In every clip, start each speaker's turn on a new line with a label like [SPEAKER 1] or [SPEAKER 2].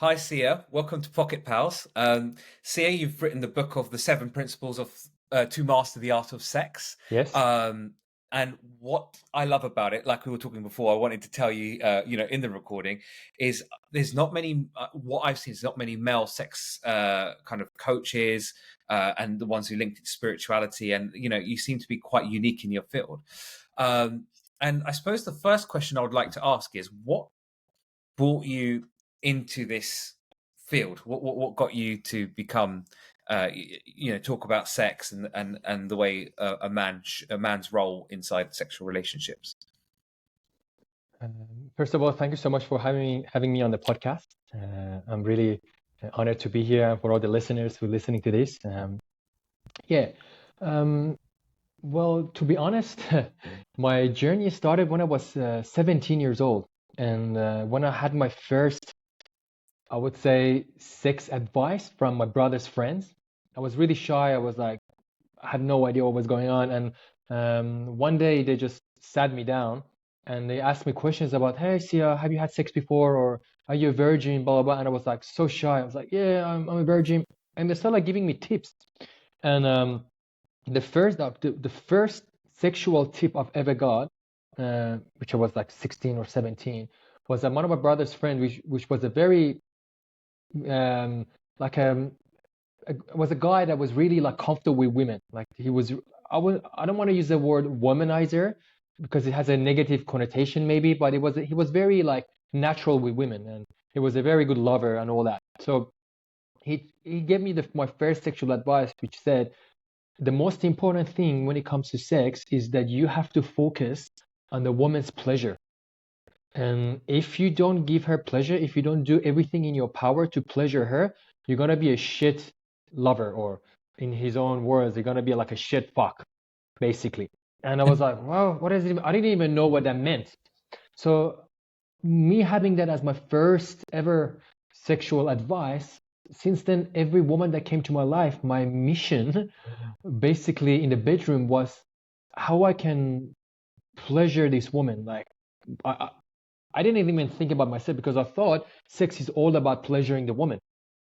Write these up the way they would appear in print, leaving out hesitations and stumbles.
[SPEAKER 1] Hi, Sia. Welcome to Pocket Pals. Sia, you've written the book of the seven principles of to master the art of sex.
[SPEAKER 2] Yes.
[SPEAKER 1] Um, and what I love about it, like we were talking before, I wanted to tell you, in the recording, is there's not many. What I've seen is not many male sex kind of coaches and the ones who linked it to spirituality, and you seem to be quite unique in your field. Um, and I suppose the first question I would like to ask is, what brought you into this field? What got you to become, talk about sex and the way a man's role inside sexual relationships?
[SPEAKER 2] First of all, thank you so much for having me on the podcast. I'm really honored to be here, and for all the listeners who are listening to this. Yeah. Um, well, to be honest, my journey started when I was 17 years old, and when I had my first, I would say, sex advice from my brother's friends. I was really shy. I had no idea what was going on. And one day they just sat me down and they asked me questions about, hey, Sia, have you had sex before? Or are you a virgin? Blah, blah, blah. And I was like so shy. I was like, yeah, I'm a virgin. And they started like giving me tips. And the first sexual tip I've ever got, which I was like 16 or 17, was that one of my brother's friend, which was a very um, like was a guy that was really like comfortable with women. Like I don't want to use the word womanizer because it has a negative connotation maybe, but he was very like natural with women, and he was a very good lover and all that. So he gave me my first sexual advice, which said the most important thing when it comes to sex is that you have to focus on the woman's pleasure. And if you don't give her pleasure, if you don't do everything in your power to pleasure her, you're gonna be a shit lover, or in his own words, you're gonna be like a shit fuck, basically. And I was like, wow, what is it? I didn't even know what that meant. So me having that as my first ever sexual advice, since then, every woman that came to my life, my mission basically in the bedroom was how I can pleasure this woman. Like I, I didn't even think about myself because I thought sex is all about pleasuring the woman.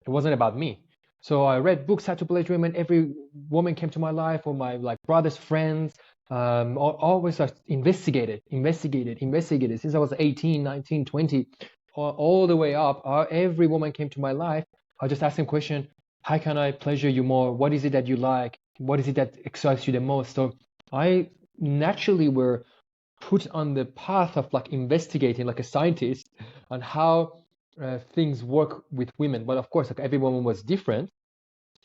[SPEAKER 2] It wasn't about me. So I read books how to pleasure women. Every woman came to my life, or my like brother's friends. Always like investigated since I was 18, 19, 20, all the way up. Every woman came to my life. I just asked them question: how can I pleasure you more? What is it that you like? What is it that excites you the most? So I naturally were put on the path of like investigating like a scientist on how things work with women. But of course, like every woman was different,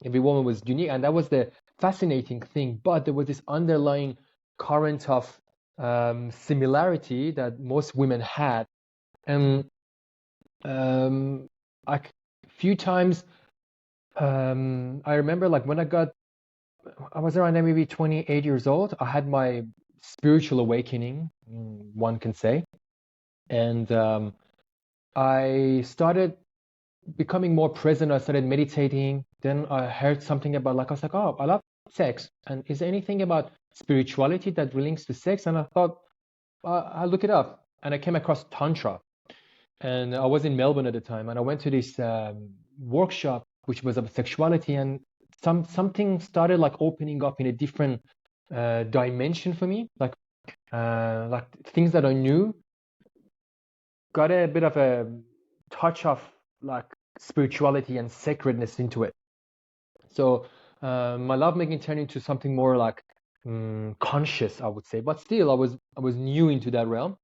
[SPEAKER 2] every woman was unique, and that was the fascinating thing. But there was this underlying current of similarity that most women had. And um, a few times, I remember like when I was around maybe 28 years old, I had my spiritual awakening, one can say. And I started becoming more present. I started meditating. Then I heard something about, like, I was like, oh, I love sex. And is there anything about spirituality that links to sex? And I thought, I'll look it up. And I came across Tantra. And I was in Melbourne at the time. And I went to this workshop, which was about sexuality. And something started like opening up in a different dimension for me. Like things that I knew got a bit of a touch of like spirituality and sacredness into it. So my lovemaking turned into something more like conscious, I would say. But still, I was new into that realm,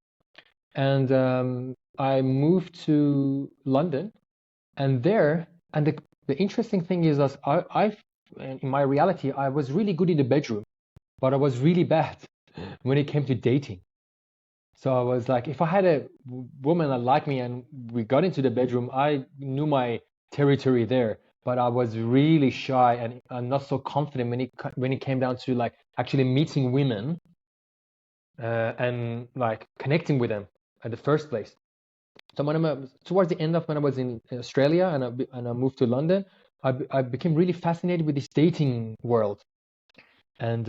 [SPEAKER 2] and I moved to London, and there, and the interesting thing is that in my reality, I was really good in the bedroom, but I was really bad when it came to dating. So I was like, if I had a woman that liked me and we got into the bedroom, I knew my territory there. But I was really shy and not so confident when it came down to like actually meeting women and like connecting with them at the first place. So towards the end of when I was in Australia and I moved to London, I became really fascinated with this dating world. And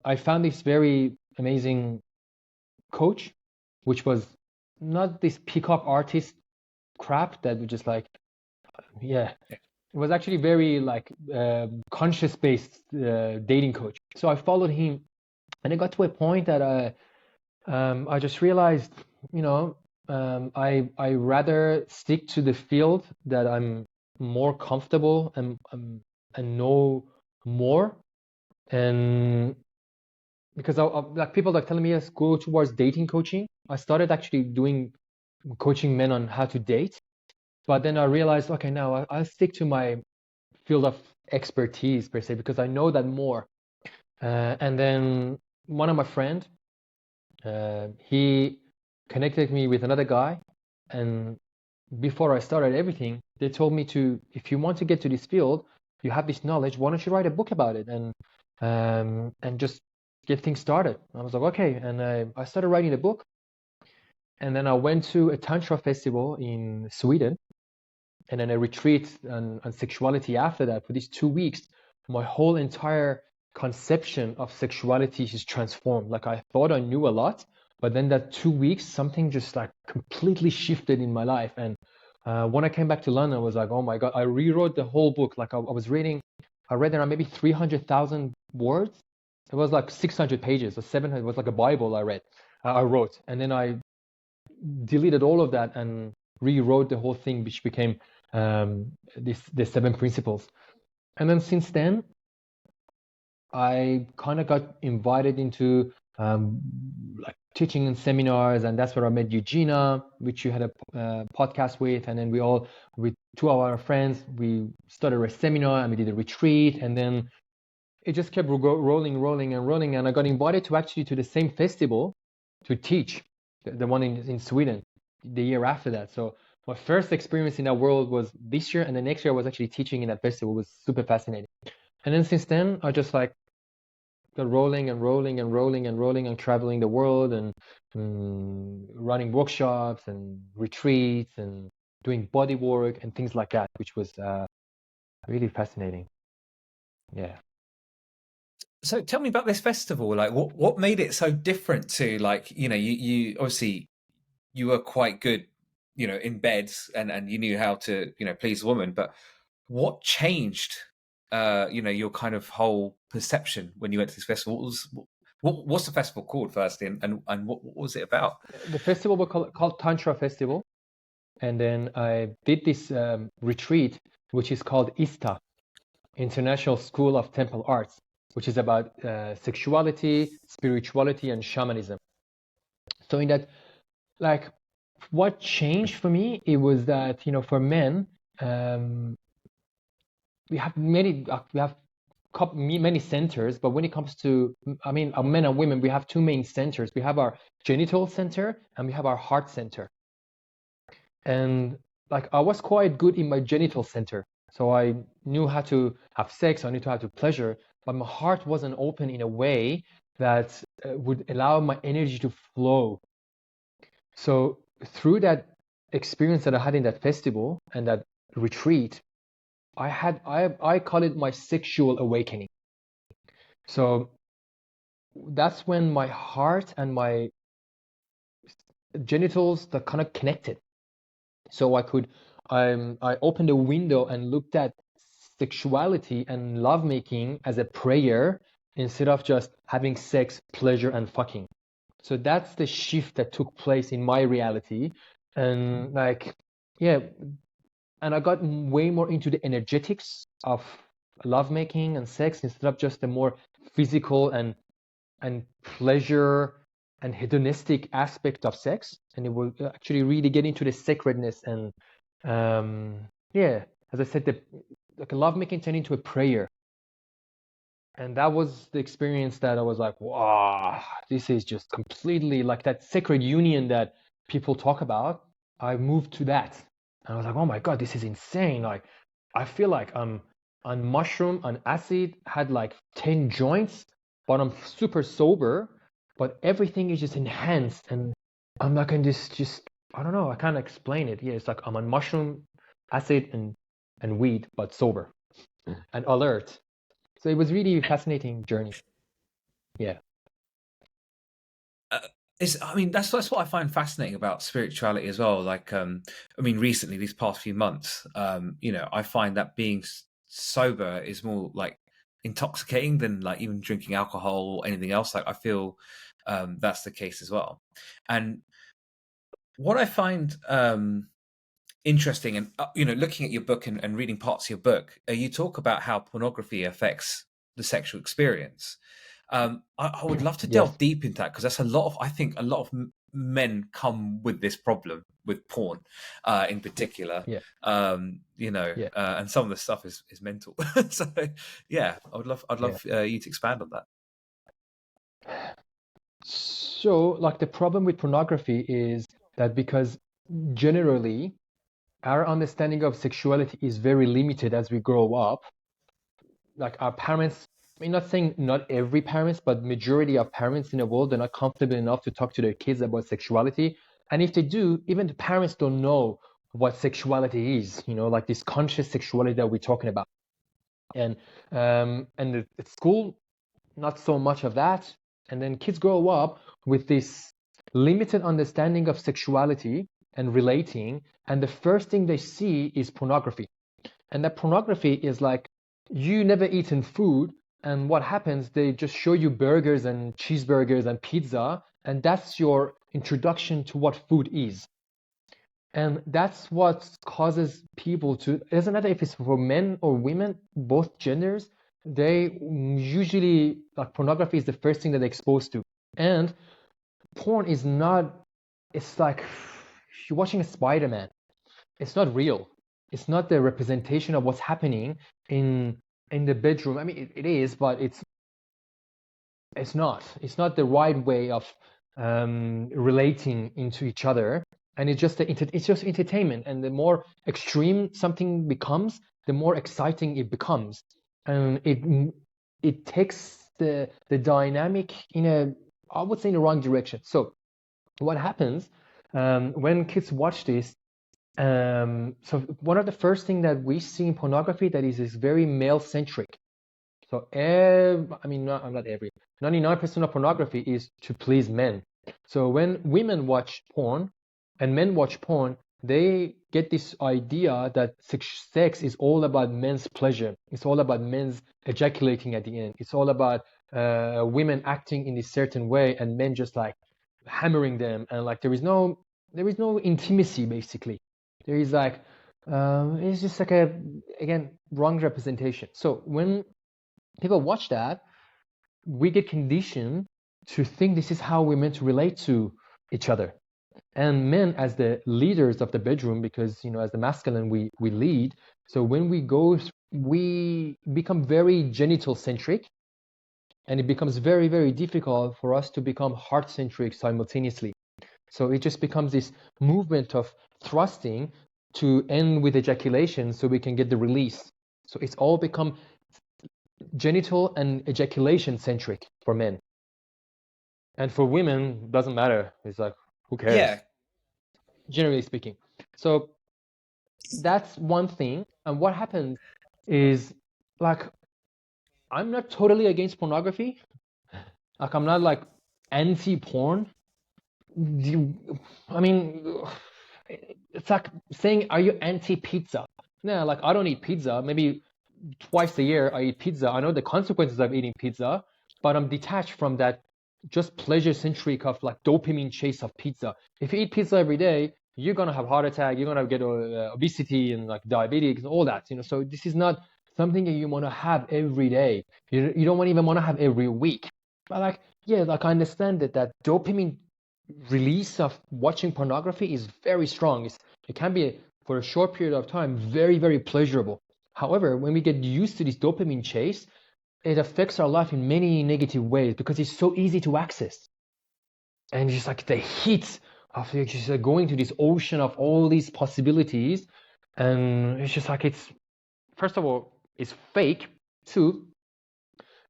[SPEAKER 2] I found this very amazing coach, which was not this pickup artist crap that was just like, yeah, it was actually very like conscious based dating coach. So I followed him, and it got to a point that I just realized, you know, I rather stick to the field that I'm more comfortable and know more. And because like people are telling me, yes, go towards dating coaching. I started actually doing coaching men on how to date, but then I realized, okay, now I'll stick to my field of expertise per se because I know that more. And then one of my friend, he connected me with another guy, and before I started everything, they told me to, if you want to get to this field, you have this knowledge, why don't you write a book about it and just get things started. I was like, okay, and I started writing the book, and then I went to a tantra festival in Sweden, and then a retreat on sexuality after that. For these 2 weeks, my whole entire conception of sexuality is transformed. Like I thought I knew a lot, but then that 2 weeks, something just like completely shifted in my life. And when I came back to London, I was like, oh my God, I rewrote the whole book. Like I was reading, I read around maybe 300,000 words. It was like 600 pages or 700. It was like a Bible I read, I wrote. And then I deleted all of that and rewrote the whole thing, which became the 7 principles. And then since then, I kind of got invited into like teaching in seminars, and that's where I met Eugenia, which you had a podcast with, and then with two of our friends, we started a seminar and we did a retreat, and then it just kept rolling, and I got invited to actually to the same festival to teach, the one in Sweden, the year after that. So my first experience in that world was this year, and the next year I was actually teaching in that festival. It was super fascinating. And then since then, I just like got rolling and traveling the world and running workshops and retreats and doing body work and things like that, which was really fascinating. Yeah.
[SPEAKER 1] So tell me about this festival. Like, what made it so different to, like, you obviously you were quite good, in beds, and you knew how to, please a woman. But what changed, your kind of whole perception when you went to this festival? What's the festival called firstly, and what was it about?
[SPEAKER 2] The festival was called Tantra Festival, and then I did this retreat, which is called ISTA, International School of Temple Arts, which is about sexuality, spirituality, and shamanism. So in that, like, what changed for me, it was that, for men, um, we have many centers, but when it comes to, I mean, men and women, we have two main centers. We have our genital center and we have our heart center. And like I was quite good in my genital center, so I knew how to have sex, I knew how to pleasure, but my heart wasn't open in a way that would allow my energy to flow. So through that experience that I had in that festival and that retreat, I call it my sexual awakening. So that's when my heart and my genitals that kind of connected. So I opened a window and looked at sexuality and lovemaking as a prayer instead of just having sex, pleasure, and fucking. So that's the shift that took place in my reality. And like, yeah, and I got way more into the energetics of lovemaking and sex instead of just the more physical and pleasure and hedonistic aspect of sex, and it will actually really get into the sacredness and yeah, as I said, like a lovemaking turned into a prayer, and that was the experience that I was like, wow, this is just completely like that sacred union that people talk about. I moved to that, and I was like, oh my God, this is insane. Like, I feel like I'm on mushroom, on acid, had like 10 joints, but I'm super sober, but everything is just enhanced, and I'm like in this just, I don't know, I can't explain it. Yeah, it's like I'm on mushroom, acid, and weed, but sober and alert. So it was really a fascinating journey. Yeah.
[SPEAKER 1] I mean, that's what I find fascinating about spirituality as well. Like, I mean, recently, these past few months, I find that being sober is more like intoxicating than like even drinking alcohol or anything else. Like, I feel that's the case as well. And what I find interesting, and looking at your book and reading parts of your book, you talk about how pornography affects the sexual experience. I would love to
[SPEAKER 2] Yes.
[SPEAKER 1] delve deep into that because that's a lot of I think a lot of men come with this problem with porn, in
[SPEAKER 2] Yeah.
[SPEAKER 1] particular.
[SPEAKER 2] Yeah. Yeah.
[SPEAKER 1] And some of the stuff is mental. So yeah, I'd
[SPEAKER 2] Yeah.
[SPEAKER 1] love you to expand on that.
[SPEAKER 2] So, like, the problem with pornography is that because generally our understanding of sexuality is very limited as we grow up, like our parents, I mean, not saying not every parents, but majority of parents in the world are not comfortable enough to talk to their kids about sexuality. And if they do, even the parents don't know what sexuality is, like this conscious sexuality that we're talking about. And at school, not so much of that. And then kids grow up with this limited understanding of sexuality and relating, and the first thing they see is pornography. And that pornography is like, you never eaten food, and what happens, they just show you burgers and cheeseburgers and pizza, and that's your introduction to what food is. And that's what causes people to, it doesn't matter if it's for men or women, both genders, they usually, like, pornography is the first thing that they're exposed to. And porn is not, it's like you're watching a Spider-Man. It's not real. It's not the representation of what's happening in the bedroom. I mean, it is, but it's not. It's not the right way of relating into each other. And it's just entertainment. And the more extreme something becomes, the more exciting it becomes. And it takes the dynamic in a, I would say, in the wrong direction. So what happens when kids watch this? So one of the first thing that we see in pornography that is very male centric. So, I mean, not every, 99% of pornography is to please men. So when women watch porn and men watch porn, they get this idea that sex is all about men's pleasure. It's all about men's ejaculating at the end. It's all about women acting in this certain way and men just like hammering them. And like there is no intimacy basically. There is like it's just like a, again, wrong representation. So when people watch that, we get conditioned to think this is how we're meant to relate to each other. And men, as the leaders of the bedroom, because as the masculine we lead. So when we go, we become very genital centric, and it becomes very, very difficult for us to become heart centric simultaneously. So it just becomes this movement of thrusting to end with ejaculation so we can get the release. So it's all become genital and ejaculation centric for men. And for women, doesn't matter. It's like, who cares?
[SPEAKER 1] Yeah,
[SPEAKER 2] Generally speaking. So that's one thing. And what happens is, like, I'm not totally against pornography. Like, I'm not like anti-porn. I mean, it's like saying, are you anti-pizza? No, like, I don't eat pizza. Maybe twice a year I eat pizza. I know the consequences of eating pizza, but I'm detached from that just pleasure centric of like dopamine chase of pizza. If you eat pizza every day, you're gonna have heart attack. You're gonna get obesity and like diabetes and all that. So this is not something that you want to have every day. You don't even want to have every week. But like, yeah, like, I understand that dopamine release of watching pornography is very strong. It can be, for a short period of time, very, very pleasurable. However, when we get used to this dopamine chase, it affects our life in many negative ways because it's so easy to access. And just like the heat of just going to this ocean of all these possibilities. And it's just like, it's, first of all, it's fake. Two,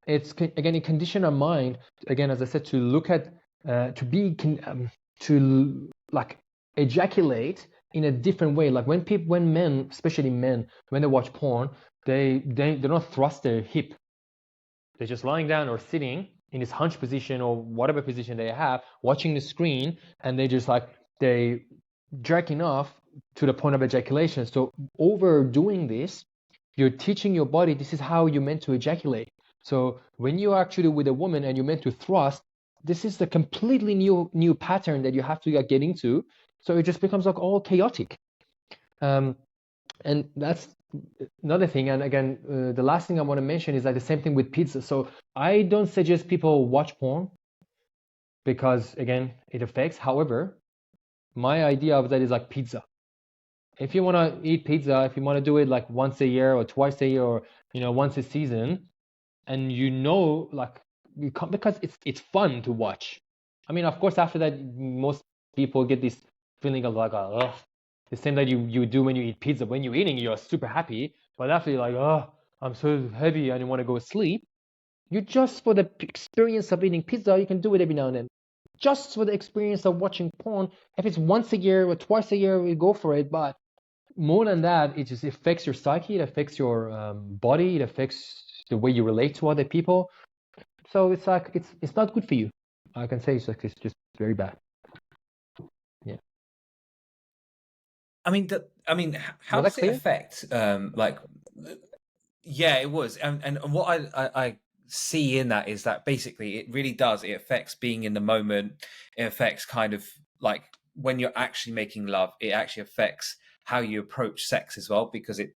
[SPEAKER 2] it's, again, it condition our mind, again, as I said, to look at, to like ejaculate in a different way. Like when men, especially men, when they watch porn, they don't thrust their hip. They're just lying down or sitting, in this hunch position or whatever position they have, watching the screen, and they jerking off to the point of ejaculation. So overdoing this, you're teaching your body this is how you're meant to ejaculate. So when you're actually with a woman and you're meant to thrust, this is the completely new pattern that you have to get into. So it just becomes like all chaotic. And that's another thing. And again, the last thing I want to mention is like the same thing with pizza. So I don't suggest people watch porn because again, it affects. However, my idea of that is like pizza. If you want to eat pizza, if you want to do it like once a year or twice a year or once a season, and like you can't, because it's fun to watch. I mean, of course, after that, most people get this feeling of like, oh, the same that you do when you eat pizza. When you're eating, you're super happy, but after you're like, oh, I'm so heavy, and you want to go sleep. You just for the experience of eating pizza, you can do it every now and then. Just for the experience of watching porn, if it's once a year or twice a year, we go for it. But more than that, it just affects your psyche, it affects your body, it affects the way you relate to other people. So it's like it's not good for you. I can say it's just very bad. Yeah.
[SPEAKER 1] I mean, how
[SPEAKER 2] Was that
[SPEAKER 1] does it
[SPEAKER 2] clear?
[SPEAKER 1] affect? Like, yeah, it was, and what I see in that is that basically it really does. It affects being in the moment. It affects kind of like when you're actually making love. It actually affects how you approach sex as well, because it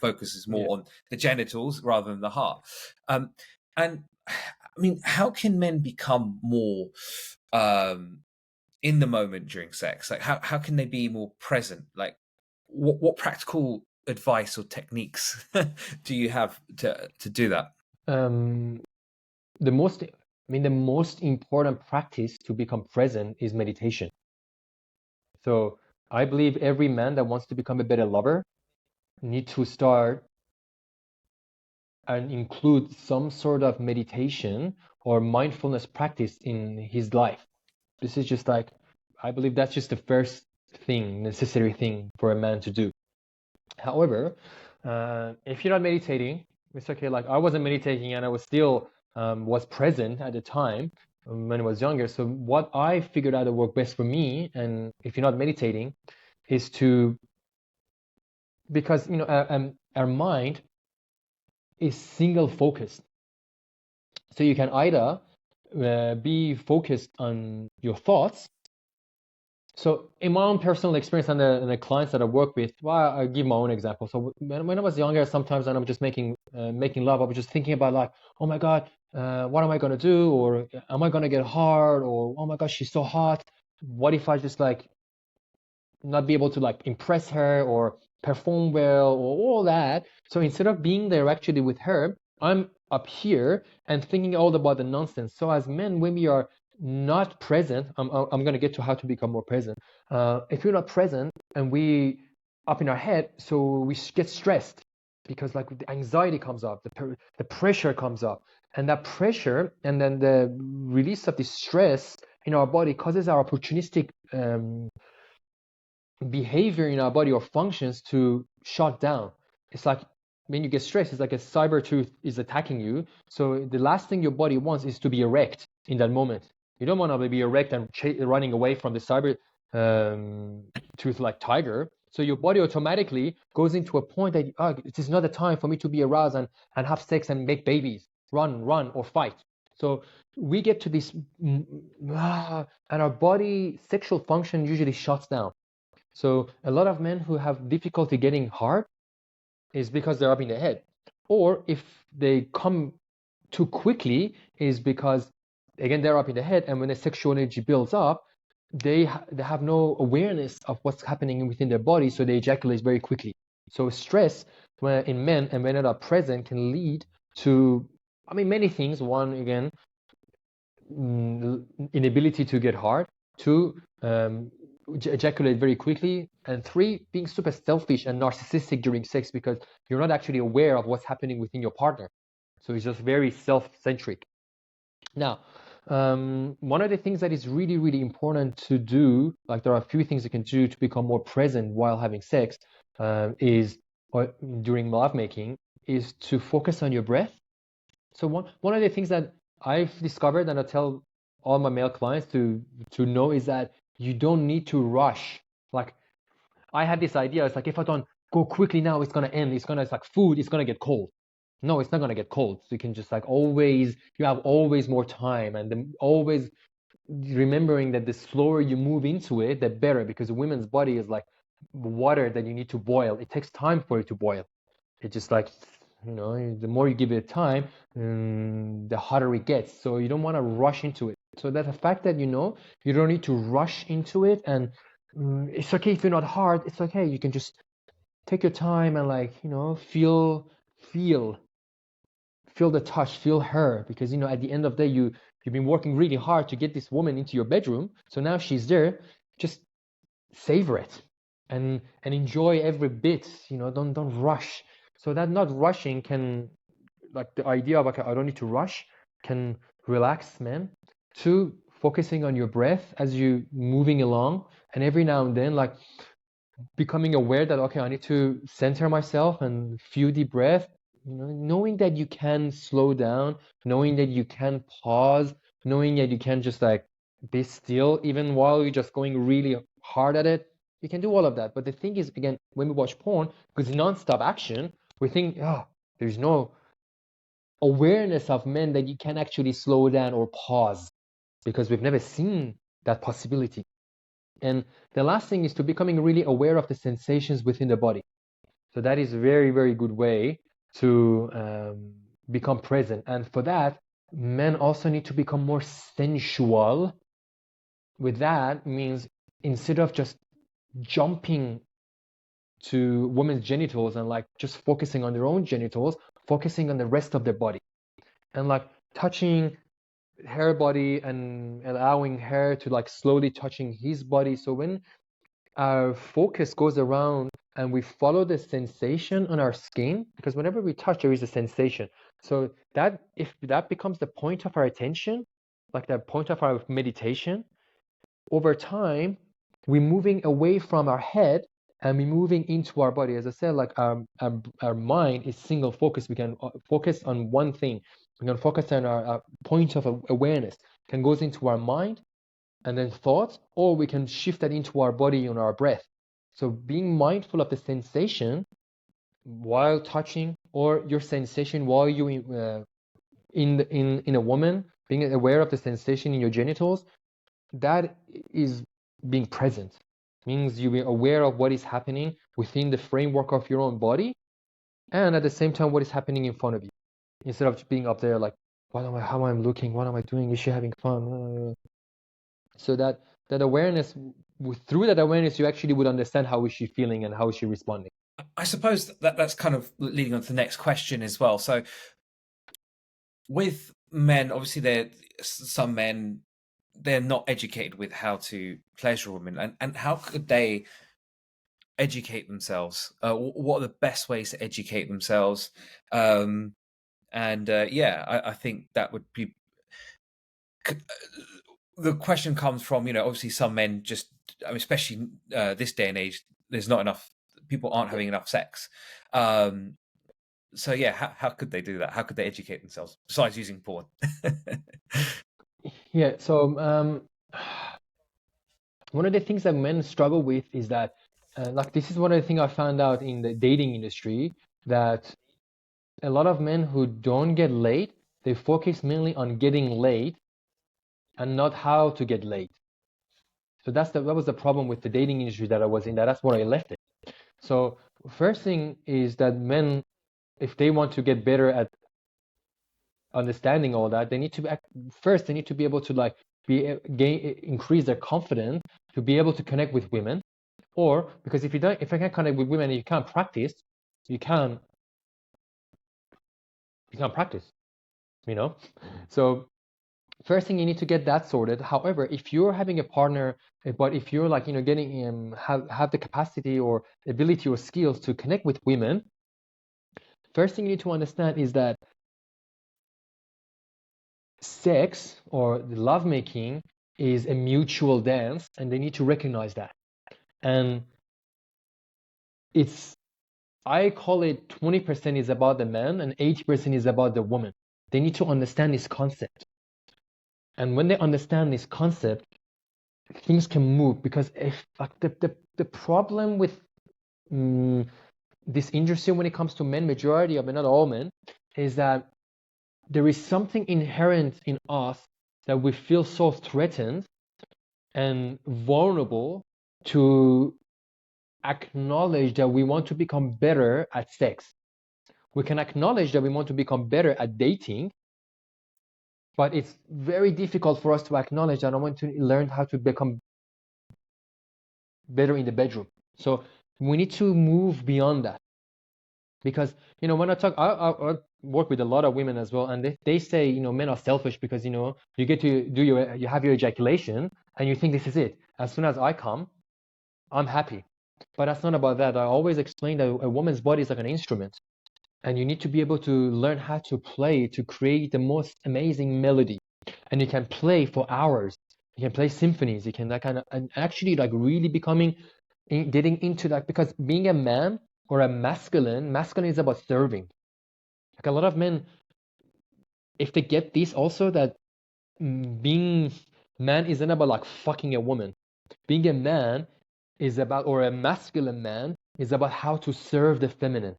[SPEAKER 1] focuses
[SPEAKER 2] Yeah.
[SPEAKER 1] more on the genitals rather than the heart. And I mean, how can men become more in the moment during sex? Like, how can they be more present? Like, what practical advice or techniques do you have to do that?
[SPEAKER 2] Um, the most important practice to become present is meditation. So I believe every man that wants to become a better lover need to start and include some sort of meditation or mindfulness practice in his life. This is just like, I believe that's just the first thing, necessary thing for a man to do. However, if you're not meditating, it's okay. Like I wasn't meditating and I was still was present at the time when I was younger. So what I figured out that worked best for me, and if you're not meditating, is to, because our mind is single focused. So you can either be focused on your thoughts. So in my own personal experience and the clients that I work with, well, I give my own example. So when I was younger, sometimes when I'm just making love, I was just thinking about like, oh my God, what am I gonna do? Or am I gonna get hard? Or oh my God, she's so hot. What if I just like not be able to like impress her or perform well or all that? So instead of being there actually with her, I'm up here and thinking all about the nonsense. So as men, when we are not present, I'm going to get to how to become more present. If you're not present and we up in our head, so we get stressed because like the anxiety comes up, the pressure comes up, and that pressure and then the release of the stress in our body causes our opportunistic behavior in our body or functions to shut down. It's like when you get stressed, it's like a cyber tooth is attacking you. So the last thing your body wants is to be erect in that moment. You don't want to be erect and running away from the cyber tooth like tiger. So your body automatically goes into a point that it is not the time for me to be aroused and have sex and make babies, run, or fight. So we get to this, and our body sexual function usually shuts down. So a lot of men who have difficulty getting hard is because they're up in the head. Or if they come too quickly is because, again, they're up in the head, and when the sexual energy builds up, they have no awareness of what's happening within their body, so they ejaculate very quickly. So stress in men and when it are present can lead to, I mean, many things. One, again, inability to get hard. Two, ejaculate very quickly. And three, being super selfish and narcissistic during sex because you're not actually aware of what's happening within your partner. So it's just very self-centric. Now, one of the things that is really, really important to do, like there are a few things you can do to become more present while having sex, or during lovemaking, is to focus on your breath. So one of the things that I've discovered, and I tell all my male clients to know, is that you don't need to rush. Like, I had this idea, it's like, if I don't go quickly now, it's gonna end. It's like food, it's gonna get cold. No, it's not gonna get cold. So you can just like always, you have always more time, and then always remembering that the slower you move into it, the better, because a woman's body is like water that you need to boil. It takes time for it to boil. It just like, the more you give it time, the hotter it gets. So you don't want to rush into it. So that the fact that you don't need to rush into it, and it's okay if you're not hard. It's okay. You can just take your time and like feel feel the touch, feel her, because at the end of the day, you've been working really hard to get this woman into your bedroom. So now she's there. Just savor it and enjoy every bit. Don't rush. So that not rushing can, like, the idea of, okay, I don't need to rush, can relax, man. Two, focusing on your breath as you moving along, and every now and then, like, becoming aware that, okay, I need to center myself and few deep breath. Knowing that you can slow down, knowing that you can pause, knowing that you can just like be still even while you're just going really hard at it. You can do all of that. But the thing is, again, when we watch porn, because non-stop action, we think, oh, there's no awareness of men that you can actually slow down or pause, because we've never seen that possibility. And the last thing is to becoming really aware of the sensations within the body. So that is a very, very good way to become present. And for that, men also need to become more sensual. With that means, instead of just jumping to women's genitals and like just focusing on their own genitals, focusing on the rest of their body, and like touching her body and allowing her to like slowly touching his body. So when our focus goes around and we follow the sensation on our skin, because whenever we touch, there is a sensation. So that, if that becomes the point of our attention, like the point of our meditation, over time, we're moving away from our head and we're moving into our body. As I said, like our mind is single focus. We can focus on one thing. We can focus on our point of awareness. Can goes into our mind and then thoughts, or we can shift that into our body and our breath. So being mindful of the sensation while touching, or your sensation while you in a woman, being aware of the sensation in your genitals, that is being present. Means you be aware of what is happening within the framework of your own body, and at the same time what is happening in front of you, instead of being up there like, how am I looking, what am I doing, is she having fun? So that awareness, through that awareness, you actually would understand how is she feeling and how is she responding.
[SPEAKER 1] I suppose that's kind of leading on to the next question as well. So with men, obviously, some men, they're not educated with how to pleasure women, and how could they educate themselves? What are the best ways to educate themselves? I think that would be the question comes from, obviously some men just, I mean, especially this day and age, there's not enough people aren't having enough sex. So yeah, how could they do that? How could they educate themselves besides using porn?
[SPEAKER 2] Yeah, so one of the things that men struggle with is that, like, this is one of the things I found out in the dating industry, that a lot of men who don't get laid, they focus mainly on getting laid and not how to get laid. So that was the problem with the dating industry that I was in. That's where I left it. So first thing is that men, if they want to get better at understanding all that, they need to first they need to be able to like increase their confidence to be able to connect with women. Or, because if I can't connect with women and you can't practice, you can't practice, So first thing, you need to get that sorted. However, if you're having a partner, but if you're like, getting have the capacity or ability or skills to connect with women, first thing you need to understand is that sex or the lovemaking is a mutual dance, and they need to recognize that. And I call it 20% is about the man and 80% is about the woman. They need to understand this concept. And when they understand this concept, things can move. Because if like the problem with this industry when it comes to men, majority of men, not all men, is that there is something inherent in us that we feel so threatened and vulnerable to acknowledge that we want to become better at sex. We can acknowledge that we want to become better at dating, but it's very difficult for us to acknowledge that I want to learn how to become better in the bedroom. So we need to move beyond that. Because, when I work with a lot of women as well, and they say, men are selfish because, you get to you have your ejaculation and you think this is it. As soon as I come, I'm happy. But that's not about that. I always explain that a woman's body is like an instrument, and you need to be able to learn how to play to create the most amazing melody. And you can play for hours. You can play symphonies. You can that kind of, and actually like really getting into that, because being a man or a masculine is about serving. Like a lot of men, if they get this also, that being man isn't about like fucking a woman. Being a man is about, or a masculine man is about how to serve the feminine.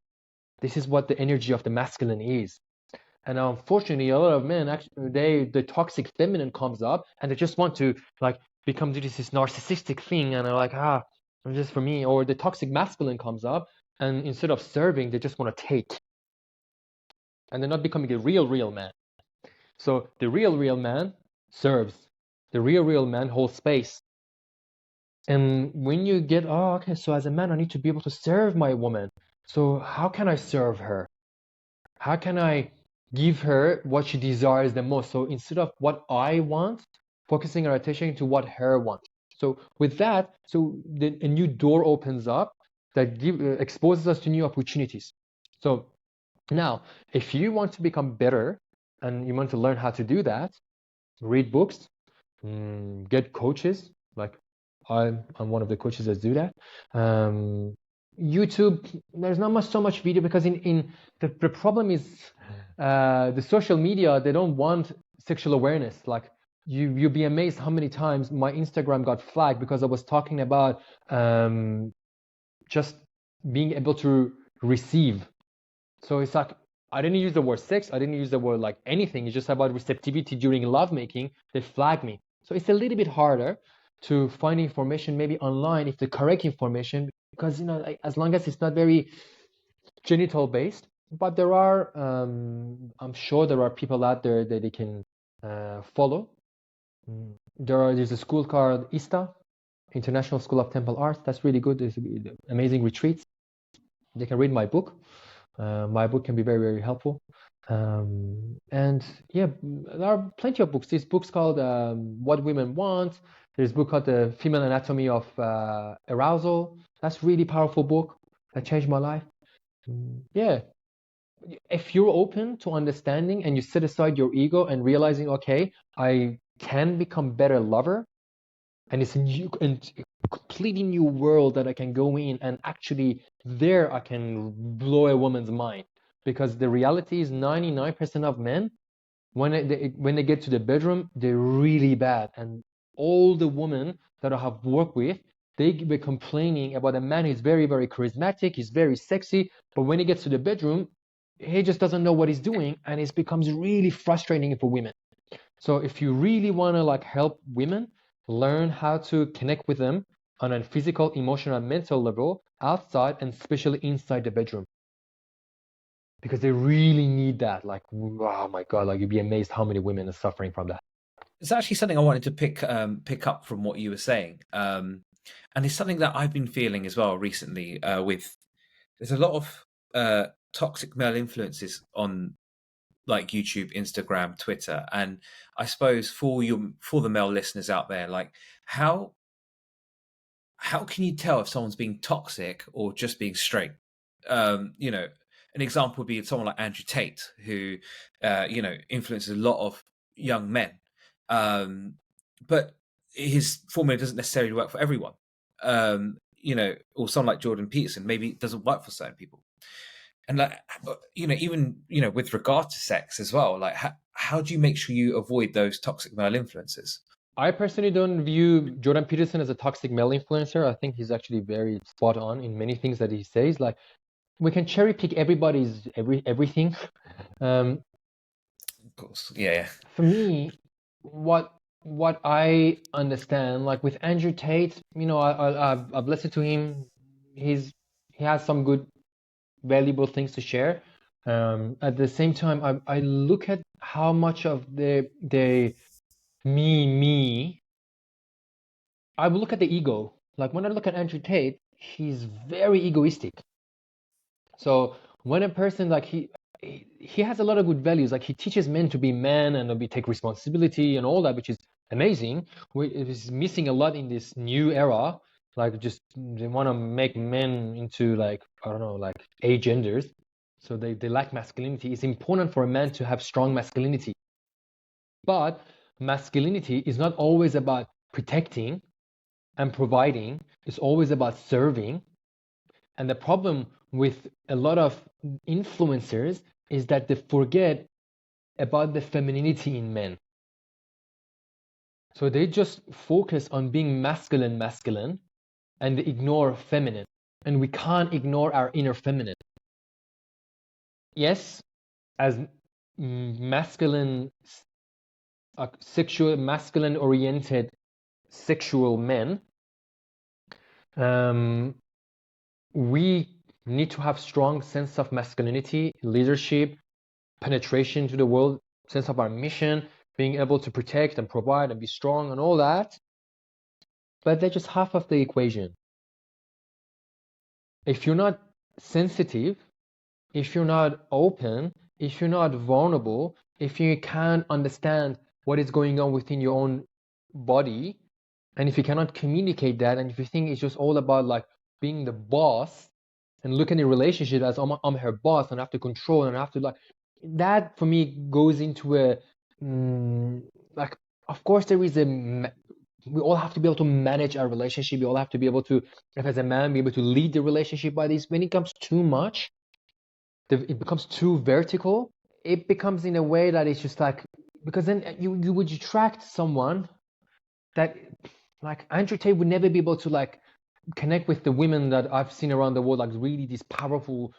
[SPEAKER 2] This is what the energy of the masculine is. And unfortunately, a lot of men actually, the toxic feminine comes up and they just want to like become this narcissistic thing, and they're like, just for me. Or the toxic masculine comes up, and instead of serving, they just want to take, and they're not becoming a real man. So the real man serves. The real man holds space. And when you get, okay, so as a man, I need to be able to serve my woman. So how can I serve her? How can I give her what she desires the most? So instead of what I want, focusing our attention to what her wants. So with that, a new door opens up that exposes us to new opportunities. So now, if you want to become better and you want to learn how to do that, read books, get coaches. Like I'm one of the coaches that do that. YouTube, there's not so much video, because in the problem is the social media, they don't want sexual awareness. Like you'll be amazed how many times my Instagram got flagged because I was talking about just being able to receive. So it's like, I didn't use the word sex, I didn't use the word like anything. It's just about receptivity during lovemaking. They flag me. So it's a little bit harder to find information maybe online, if the correct information, because as long as it's not very genital based. But there are, I'm sure there are people out there that they can follow. There's a school called ISTA, International School of Temple Arts. That's really good. There's amazing retreats. They can read my book. My book can be very, very helpful. And yeah, there are plenty of books. This book's called What Women Want. There's a book called The Female Anatomy of Arousal. That's a really powerful book that changed my life. Yeah, if you're open to understanding and you set aside your ego and realizing, okay, I can become better lover, and it's a new and completely new world that I can go in, and actually there I can blow a woman's mind. Because the reality is 99% of men, when they get to the bedroom, they're really bad. And all the women that I have worked with, they be complaining about a man who's very, very charismatic, he's very sexy, but when he gets to the bedroom, he just doesn't know what he's doing, and it becomes really frustrating for women. So if you really want to like help women learn how to connect with them on a physical, emotional, and mental level, outside and especially inside the bedroom, because they really need that. Like, oh my God, like you'd be amazed how many women are suffering from that.
[SPEAKER 1] It's actually something I wanted to pick up from what you were saying, and it's something that I've been feeling as well recently. There's a lot of toxic male influences on like YouTube, Instagram, Twitter, and I suppose for the male listeners out there, like how can you tell if someone's being toxic or just being straight? An example would be someone like Andrew Tate, who influences a lot of young men, but his formula doesn't necessarily work for everyone. Or someone like Jordan Peterson, maybe it doesn't work for certain people. And like, even with regard to sex as well, like how do you make sure you avoid those toxic male influences?
[SPEAKER 2] I personally don't view Jordan Peterson as a toxic male influencer. I think he's actually very spot on in many things that he says. Like, we can cherry pick everybody's everything. Um,
[SPEAKER 1] Of course, yeah,
[SPEAKER 2] for me, what I understand, like with Andrew Tate, I've listened to him. He has some good, valuable things to share. At the same time, I look at how much of the me. I will look at the ego. Like when I look at Andrew Tate, he's very egoistic. So when a person like he has a lot of good values. Like he teaches men to be men and to be take responsibility and all that, which is amazing. It is missing a lot in this new era. Like just they want to make men into like I don't know like agenders. So they lack masculinity. It's important for a man to have strong masculinity. But masculinity is not always about protecting and providing. It's always about serving. And the problem with a lot of influencers is that they forget about the femininity in men. So they just focus on being masculine, and they ignore feminine. And we can't ignore our inner feminine. Yes, as masculine, masculine oriented sexual men, we need to have strong sense of masculinity, leadership, penetration to the world, sense of our mission, being able to protect and provide and be strong and all that. But they're just half of the equation. If you're not sensitive, if you're not open, if you're not vulnerable, if you can't understand what is going on within your own body, and if you cannot communicate that, and if you think it's just all about like being the boss and look at the relationship as I'm her boss and I have to control and I have to like that for me goes into a like of course there is we all have to be able to manage our relationship. We all have to be able to, if as a man, be able to lead the relationship by this. When it comes too much, it becomes too vertical. It becomes in a way that it's just like because then you would attract someone that like Andrew Tate would never be able to like connect with the women that I've seen around the world, like really these powerful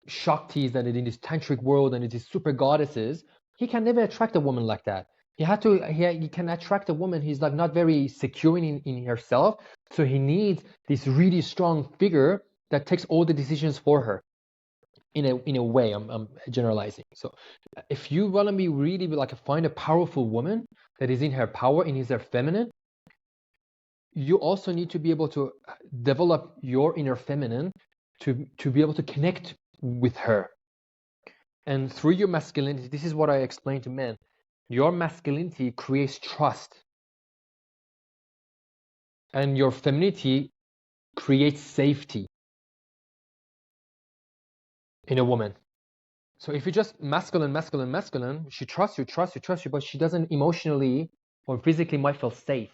[SPEAKER 2] Shaktis that are in this tantric world and these super goddesses. He can never attract a woman like that. He can attract a woman who's like not very secure in herself. So he needs this really strong figure that takes all the decisions for her. In a way, I'm generalizing. So if you want to be really like find a powerful woman that is in her power and is her feminine, you also need to be able to develop your inner feminine to be able to connect with her. And through your masculinity, this is what I explain to men. Your masculinity creates trust. And your femininity creates safety in a woman. So if you're just masculine, she trusts you, but she doesn't emotionally or physically might feel safe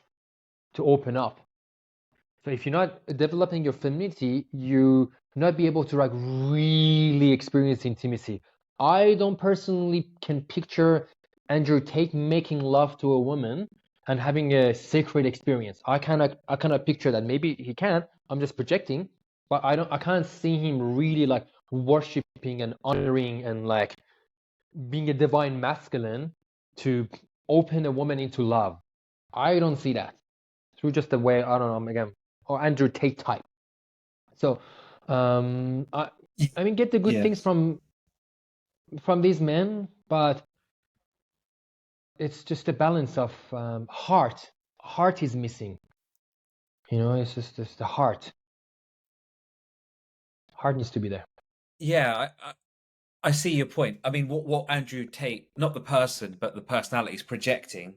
[SPEAKER 2] to open up. So if you're not developing your femininity, you not be able to like really experience intimacy. I don't personally can picture Andrew Tate making love to a woman and having a sacred experience. I cannot picture that. Maybe he can. I'm just projecting, but I can't see him really like worshiping and honoring and like being a divine masculine to open a woman into love. I don't see that through just the way I don't know again or Andrew Tate type. So I mean get the good
[SPEAKER 1] yeah.
[SPEAKER 2] things from these men, but it's just a balance of heart. Heart is missing. You know, it's just the heart. Heart needs to be there.
[SPEAKER 1] Yeah, I see your point. I mean, what Andrew Tate, not the person, but the personality is projecting,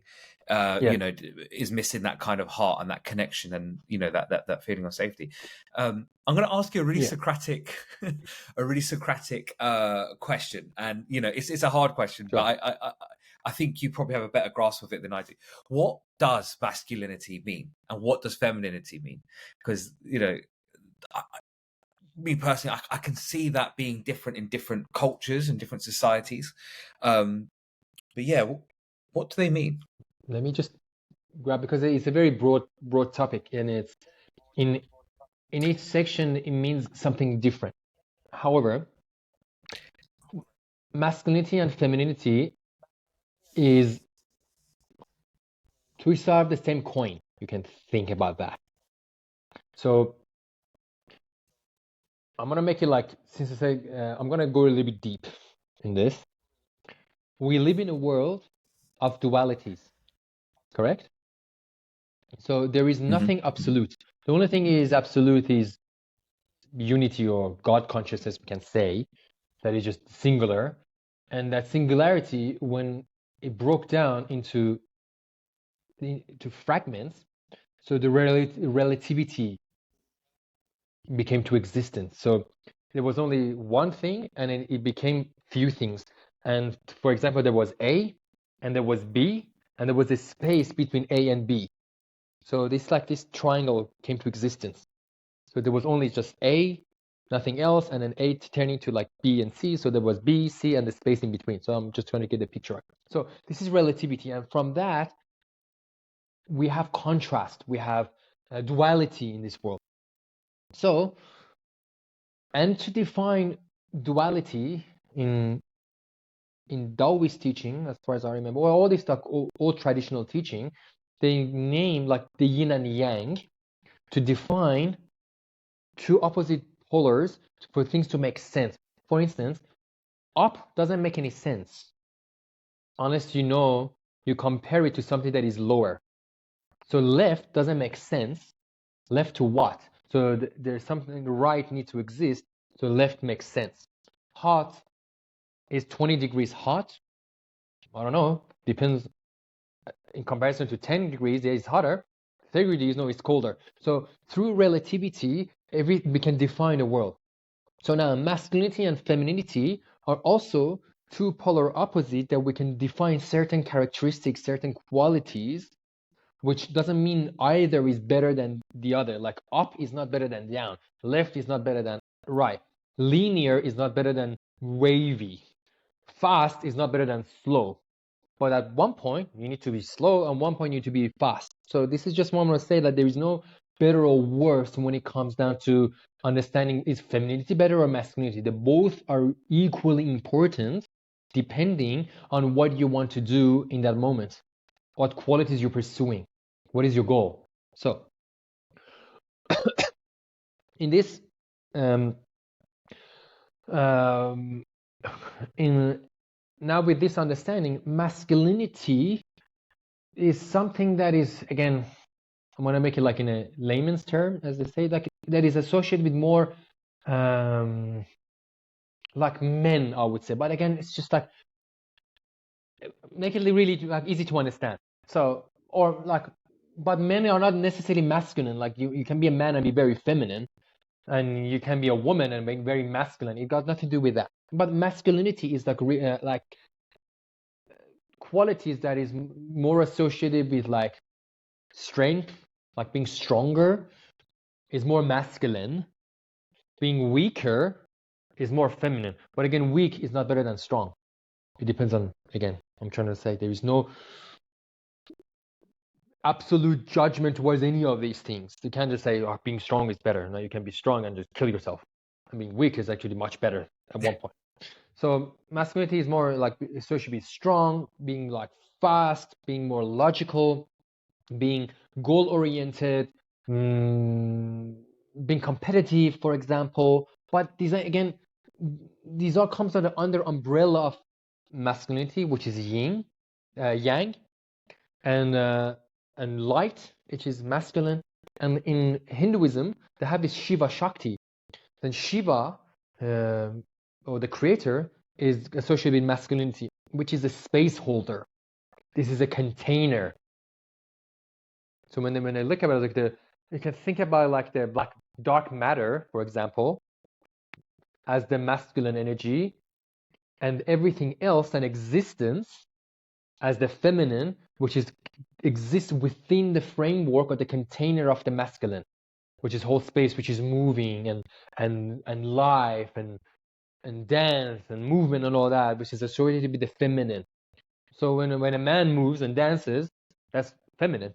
[SPEAKER 2] Yeah,
[SPEAKER 1] is missing that kind of heart and that connection, and that feeling of safety. I'm going to ask you a really
[SPEAKER 2] yeah,
[SPEAKER 1] Socratic, a really Socratic question, and it's a hard question, but
[SPEAKER 2] sure.
[SPEAKER 1] I think you probably have a better grasp of it than I do. What does masculinity mean, and what does femininity mean? Because me personally, I can see that being different in different cultures and different societies. But yeah, what do they mean?
[SPEAKER 2] Let me just grab, because it's a very broad topic, and it's in each section it means something different. However, masculinity and femininity is two sides of the same coin. You can think about that. So I'm gonna make it like, since I say I'm gonna go a little bit deep in this. We live in a world of dualities, correct? So there is nothing absolute. The only thing is absolute is unity or God consciousness, we can say, that is just singular. And that singularity, when it broke down into fragments, so the relativity became to existence. So there was only one thing, and then it became few things. And for example, there was A, and there was B, and there was a space between A and B. So this triangle came to existence. So there was only just A, nothing else, and then A turning to like B and C. So there was B, C, and the space in between. So I'm just trying to get the picture. So this is relativity, and from that we have contrast, we have duality in this world. So, and to define duality in Taoist teaching, as far as I remember, or all this stuff, all traditional teaching, they name like the yin and yang to define two opposite polars for things to make sense. For instance, up doesn't make any sense unless you compare it to something that is lower. So left doesn't make sense. Left to what? So there's something, the right needs to exist. So left makes sense. Hot is 20 degrees hot. I don't know. Depends. In comparison to 10 degrees, it's hotter. 30 degrees, no, it's colder. So through relativity, we can define the world. So now masculinity and femininity are also two polar opposites that we can define certain characteristics, certain qualities, which doesn't mean either is better than the other. Like up is not better than down. Left is not better than right. Linear is not better than wavy. Fast is not better than slow. But at one point, you need to be slow, and one point, you need to be fast. So this is just what I'm going to say, that there is no better or worse when it comes down to understanding, is femininity better or masculinity? They both are equally important depending on what you want to do in that moment, what qualities you're pursuing, what is your goal. So in this now with this understanding, masculinity is something that is, again, I'm going to make it like in a layman's term, as they say, like that is associated with more like men, I would say. But again, it's just like make it really like easy to understand. So, or like, but men are not necessarily masculine. Like you can be a man and be very feminine, and you can be a woman and be very masculine. It got nothing to do with that. But masculinity is like qualities that is more associated with like strength, like being stronger is more masculine. Being weaker is more feminine. But again, weak is not better than strong. It depends on, again, I'm trying to say there is no absolute judgment towards any of these things. You can't just say, oh, being strong is better. No, you can be strong and just kill yourself. I mean, weak is actually much better at one point. So masculinity is more like associated with strong, being like fast, being more logical, being goal-oriented, being competitive, for example. But these are, again, these all comes under umbrella of masculinity, which is yin, yang, and light, which is masculine. And in Hinduism, they have this Shiva Shakti. Then Shiva, or the creator, is associated with masculinity, which is a space holder. This is a container. So when I look at it, like you can think about like the black dark matter, for example, as the masculine energy, and everything else and existence as the feminine, which exists within the framework or the container of the masculine, which is whole space, which is moving and life and dance and movement and all that, which is associated with the feminine. So when a man moves and dances, that's feminine.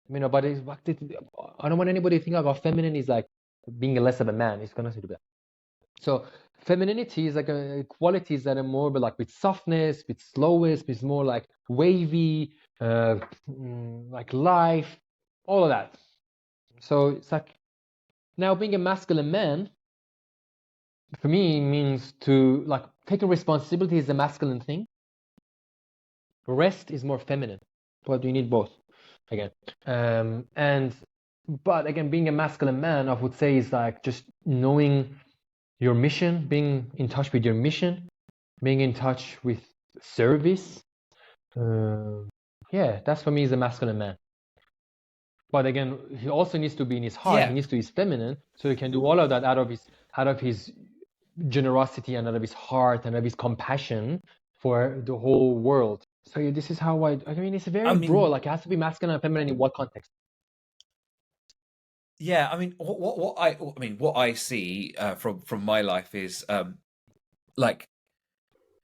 [SPEAKER 2] I mean, but I don't want anybody to think about feminine is like being less of a man. It's gonna say that. So femininity is like a qualities that are more but like with softness, with slowness, with more like wavy, like life, all of that. So it's like now being a masculine man for me means to like take a responsibility is a masculine thing. Rest is more feminine, but you need both again. And but again, being a masculine man, I would say is like just knowing your mission, being in touch with your mission, being in touch with service. Yeah, that's for me is a masculine man. But again, he also needs to be in his heart. He
[SPEAKER 1] Yeah.
[SPEAKER 2] needs to be feminine, so he can do all of that out of his generosity and out of his heart and out of his compassion for the whole world. So yeah, this is how I mean, it's very
[SPEAKER 1] I
[SPEAKER 2] broad.
[SPEAKER 1] mean,
[SPEAKER 2] Like it has to be masculine and feminine in what context?
[SPEAKER 1] yeah. I mean, what I see from my life is like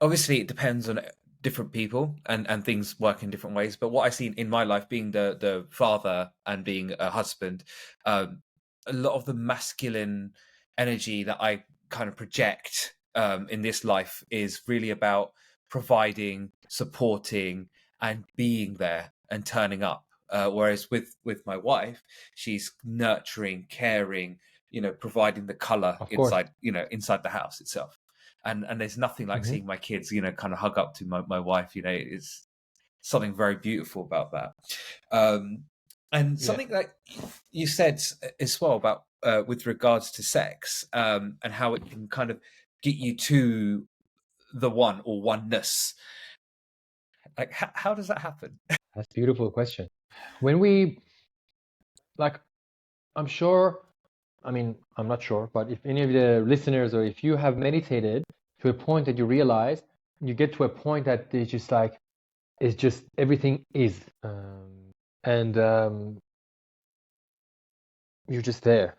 [SPEAKER 1] obviously it depends on different people and things work in different ways. But what I see in my life, being the father and being a husband, a lot of the masculine energy that I kind of project in this life is really about providing, supporting, and being there and turning up. Whereas with my wife, she's nurturing, caring, providing the color
[SPEAKER 2] Of course.
[SPEAKER 1] inside the house itself. And there's nothing like
[SPEAKER 2] Mm-hmm.
[SPEAKER 1] seeing my kids, kind of hug up to my wife. It's something very beautiful about that. And
[SPEAKER 2] Yeah,
[SPEAKER 1] something that you said as well about with regards to sex, and how it can kind of get you to the one or oneness. Like, how does that happen?
[SPEAKER 2] that's a beautiful question. When we like, I'm sure. I mean, I'm not sure, but if any of the listeners or if you have meditated to a point that you realize, you get to a point that it's just everything is, and you're just there.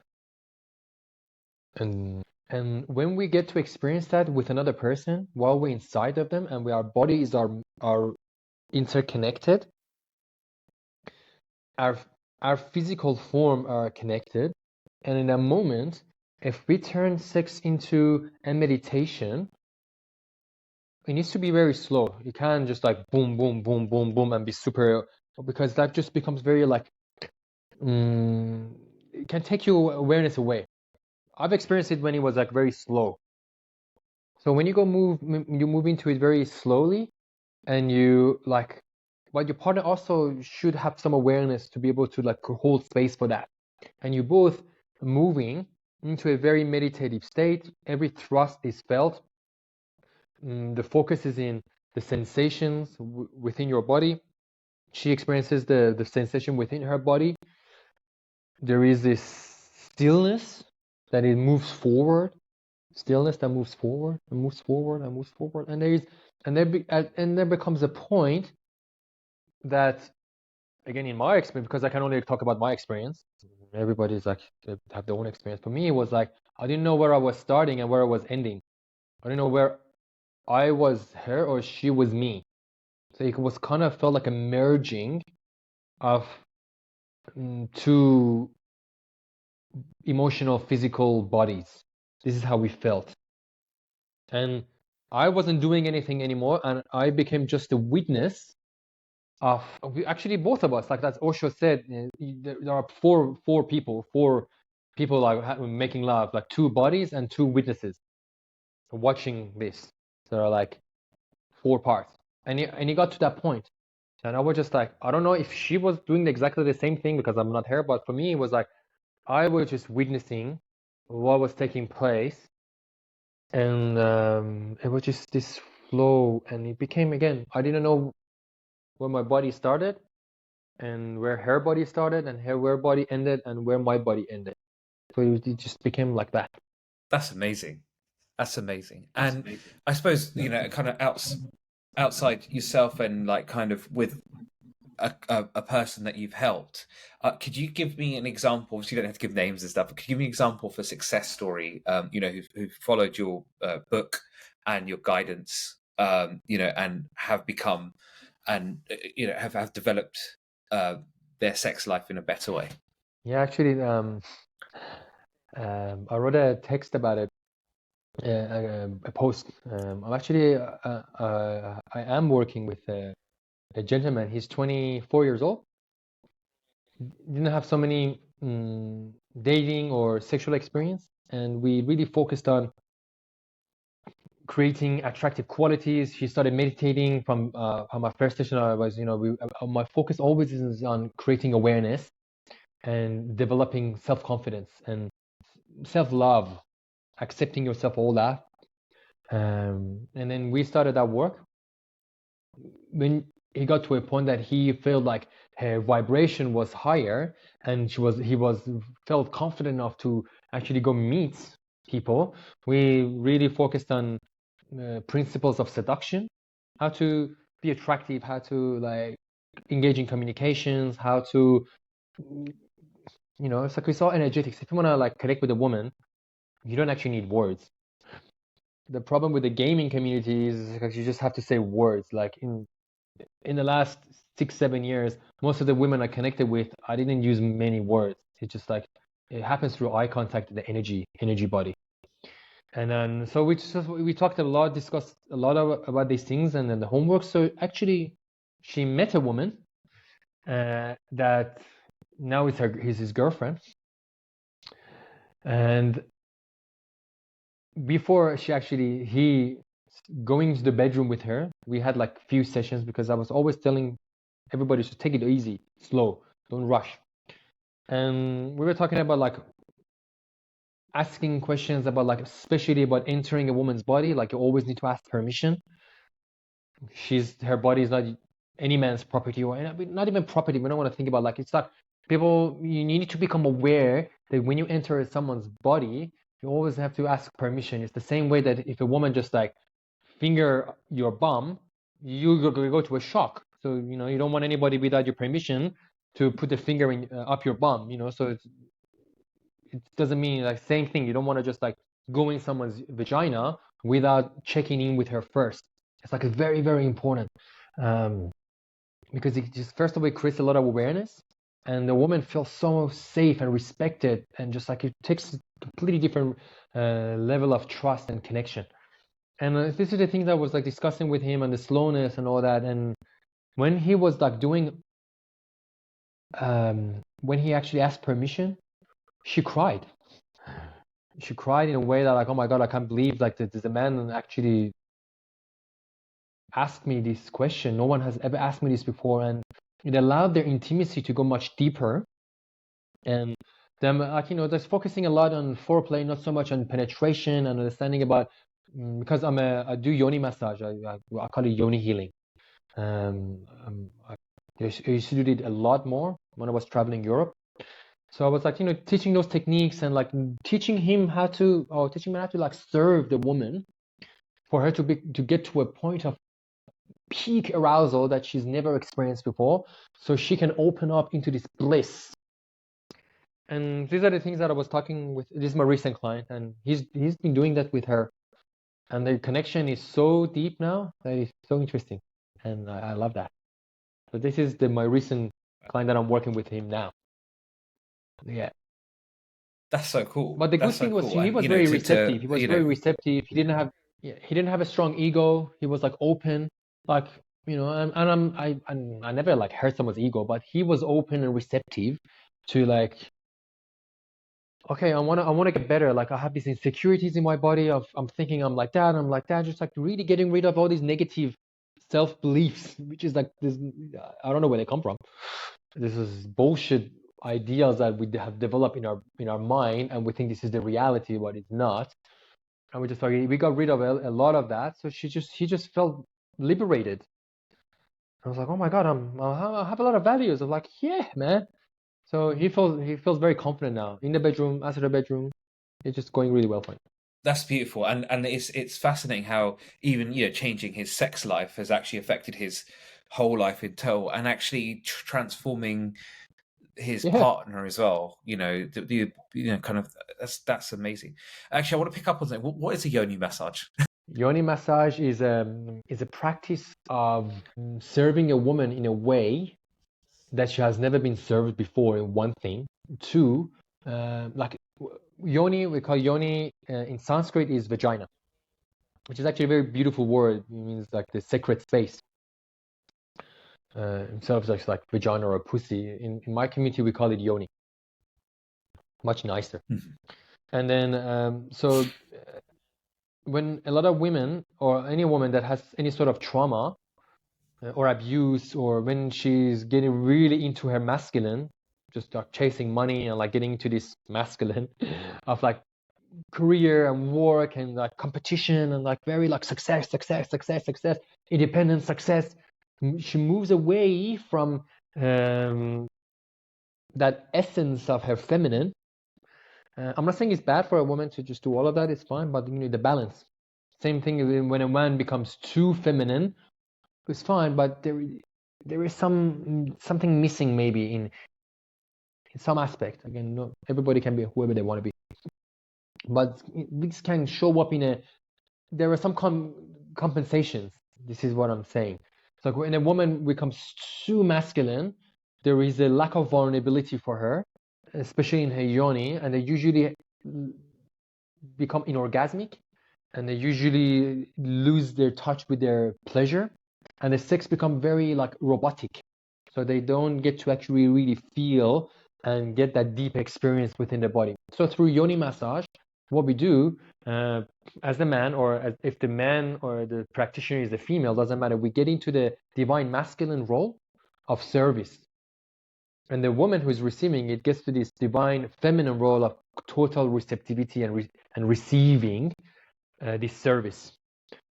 [SPEAKER 2] And when we get to experience that with another person while we're inside of them and our bodies are interconnected, our our physical form are connected, and in a moment, if we turn sex into a meditation, it needs to be very slow. You can't just like boom, boom, boom, boom, boom, and be super, because that just becomes very like, it can take your awareness away. I've experienced it when it was like very slow. So when you you move into it very slowly, and you like, but your partner also should have some awareness to be able to like hold space for that. And you both moving into a very meditative state. Every thrust is felt. The focus is in the sensations within your body. She experiences the sensation within her body. There is this stillness that it moves forward, stillness that moves forward and moves forward and moves forward, and there becomes a point that, again, in my experience, because I can only talk about my experience, everybody's like they have their own experience. For me, it was like I didn't know where I was starting and where I was ending. I didn't know where I was her or she was me. So it was kind of felt like a merging of two emotional, physical bodies. This is how we felt. And I wasn't doing anything anymore, and I became just a witness of actually both of us. Like that's Osho said, there are four people like making love, like two bodies and two witnesses watching this. So there are like four parts, and he got to that point, and I was just like, I don't know if she was doing exactly the same thing because I'm not her, but for me it was like I was just witnessing what was taking place, and it was just this flow, and it became, again, I didn't know where my body started and where her body started and where body ended and where my body ended. So it just became like that.
[SPEAKER 1] That's amazing. That's amazing. And I suppose kind of outside yourself and like kind of with a person that you've helped. Could you give me an example? Obviously, you don't have to give names and stuff, but could you give me an example of a success story? Who followed your book and your guidance and have become, and have developed their sex life in a better way.
[SPEAKER 2] Yeah, actually, I wrote a text about it, a post. I'm actually, I am working with a gentleman. He's 24 years old. Didn't have so many dating or sexual experience, and we really focused on creating attractive qualities. He started meditating from my first session. I was, my focus always is on creating awareness and developing self-confidence and self-love, accepting yourself, all that. And then we started that work. When he got to a point that he felt like her vibration was higher, and he was felt confident enough to actually go meet people, we really focused on principles of seduction, how to be attractive, how to like engage in communications, how to, it's like we saw energetics. If you want to like connect with a woman, you don't actually need words. The problem with the gaming community is like you just have to say words. Like in the last 6 7 years, most of the women I connected with, I didn't use many words. It's just like it happens through eye contact, the energy body. And then so we talked a lot, discussed a lot about these things, and then the homework. So actually, she met a woman that now he's his girlfriend. And before he going to the bedroom with her, we had like few sessions because I was always telling everybody to take it easy, slow, don't rush. And we were talking about like asking questions about like, especially about entering a woman's body. Like you always need to ask permission. Her body is not any man's property, or not even property. We don't want to think about like, it's not people. You need to become aware that when you enter someone's body, you always have to ask permission. It's the same way that if a woman just like finger your bum, you go to a shock. So you don't want anybody without your permission to put the finger in up your bum. So it doesn't mean like same thing. You don't want to just like go in someone's vagina without checking in with her first. It's like very, very important, because it just first of all it creates a lot of awareness, and the woman feels so safe and respected, and just like it takes a completely different level of trust and connection. And this is the things I was like discussing with him, and the slowness and all that. And when he was like doing, when he actually asked permission, she cried. She cried in a way that like, oh my God, I can't believe like there's a man actually asked me this question. No one has ever asked me this before, and it allowed their intimacy to go much deeper. And them like just focusing a lot on foreplay, not so much on penetration and understanding about. Because I do yoni massage. I call it yoni healing. I used to do it a lot more when I was traveling Europe. So I was like, teaching those techniques and like teaching me how to like serve the woman, for her to get to a point of peak arousal that she's never experienced before, so she can open up into this bliss. And these are the things that I was talking with. This is my recent client, and he's been doing that with her, and the connection is so deep now that it's so interesting, and I love that. So this is my recent client that I'm working with him now. Yeah.
[SPEAKER 1] That's so cool.
[SPEAKER 2] But the good
[SPEAKER 1] That's so
[SPEAKER 2] thing was
[SPEAKER 1] cool.
[SPEAKER 2] he
[SPEAKER 1] And
[SPEAKER 2] was very receptive. He was very receptive. He didn't have a strong ego. He was like open, like I never like hurt someone's ego, but he was open and receptive to like, okay, I wanna get better. Like I have these insecurities in my body of I'm thinking I'm like that, just like really getting rid of all these negative self beliefs, which is like this. I don't know where they come from. This is bullshit ideas that we have developed in our mind, and we think this is the reality, but it's not. And we got rid of a lot of that. So he just felt liberated. I was like, oh my God, I have a lot of values. I'm like, yeah, man. So he feels very confident now in the bedroom, outside the bedroom. It's just going really well for him.
[SPEAKER 1] That's beautiful, and it's fascinating how even changing his sex life has actually affected his whole life in total, and actually transforming his
[SPEAKER 2] Yeah.
[SPEAKER 1] partner as well. The kind of that's amazing. Actually, I want to pick up on that. What is a yoni massage?
[SPEAKER 2] Yoni massage is a practice of serving a woman in a way that she has never been served before, in one thing. Two, like yoni, we call yoni in Sanskrit is vagina, which is actually a very beautiful word. It means like the sacred space. Instead of just like vagina or pussy, in my community we call it yoni. Much nicer. And then so when a lot of women or any woman that has any sort of trauma or abuse, or when she's getting really into her masculine, just like chasing money and like getting into this masculine of like career and work and like competition and like very like success, independent success, she moves away from that essence of her feminine. I'm not saying it's bad for a woman to just do all of that, it's fine, but you know, the balance. Same thing when a man becomes too feminine, it's fine, but there is something missing maybe in some aspect. Again, no, everybody can be whoever they want to be, but this can show up there are some compensations. This is what I'm saying. So when a woman becomes too masculine, there is a lack of vulnerability for her, especially in her yoni, and they usually become inorgasmic, and they usually lose their touch with their pleasure, and the sex become very like robotic, so they don't get to actually really feel and get that deep experience within the body. So through yoni massage, what we do as the man, or if the man or the practitioner is the female, doesn't matter, we get into the divine masculine role of service, and the woman who is receiving it gets to this divine feminine role of total receptivity and receiving this service.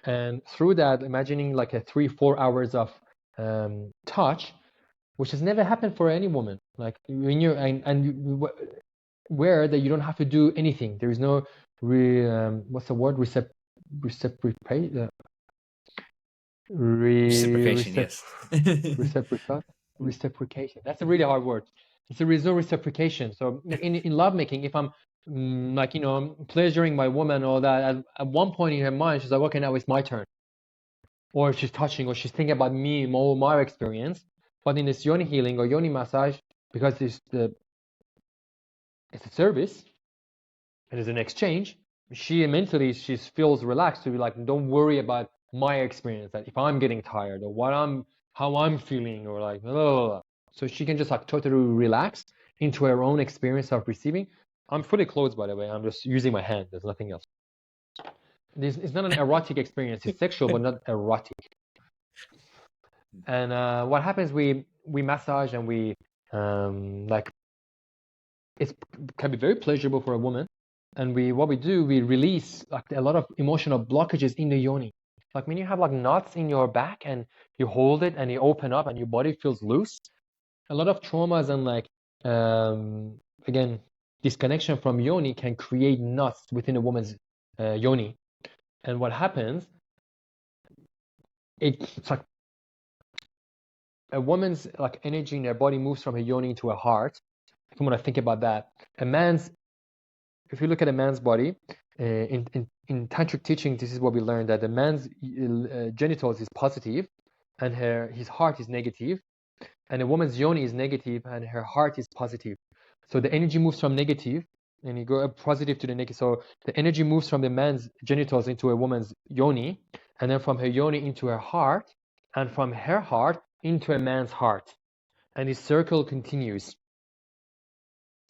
[SPEAKER 2] And through that, imagining like a 3-4 hours of touch, which has never happened for any woman, like when you're where that you don't have to do anything. There is no what's the word, reciprocation.
[SPEAKER 1] Yes.
[SPEAKER 2] Reciprocation. That's a really hard word. So there is no reciprocation. So in lovemaking, if I'm like, you know, pleasuring my woman or that, at one point in her mind, she's like, okay, now it's my turn. Or she's touching, or she's thinking about me, my experience. But in this yoni healing or yoni massage, because it's a service, and it's an exchange, she mentally feels relaxed to be like, don't worry about my experience, that if I'm getting tired or how I'm feeling, or like blah, blah, blah. So she can just like totally relax into her own experience of receiving. I'm fully clothed, by the way. I'm just using my hand. There's nothing else. It's not an erotic experience. It's sexual, but not erotic. And what happens? We massage, and we like, it can be very pleasurable for a woman. And what we do, we release like a lot of emotional blockages in the yoni. Like when you have like knots in your back and you hold it and you open up and your body feels loose, a lot of traumas and like again, disconnection from yoni can create knots within a woman's yoni. And what happens, it's like a woman's like energy in her body moves from her yoni to her heart. If you want to think about that, if you look at a man's body, in tantric teaching, this is what we learned, that the man's genitals is positive and his heart is negative, and a woman's yoni is negative and her heart is positive. So the energy moves from negative and you go positive to the negative. So the energy moves from the man's genitals into a woman's yoni, and then from her yoni into her heart, and from her heart into a man's heart, and this circle continues.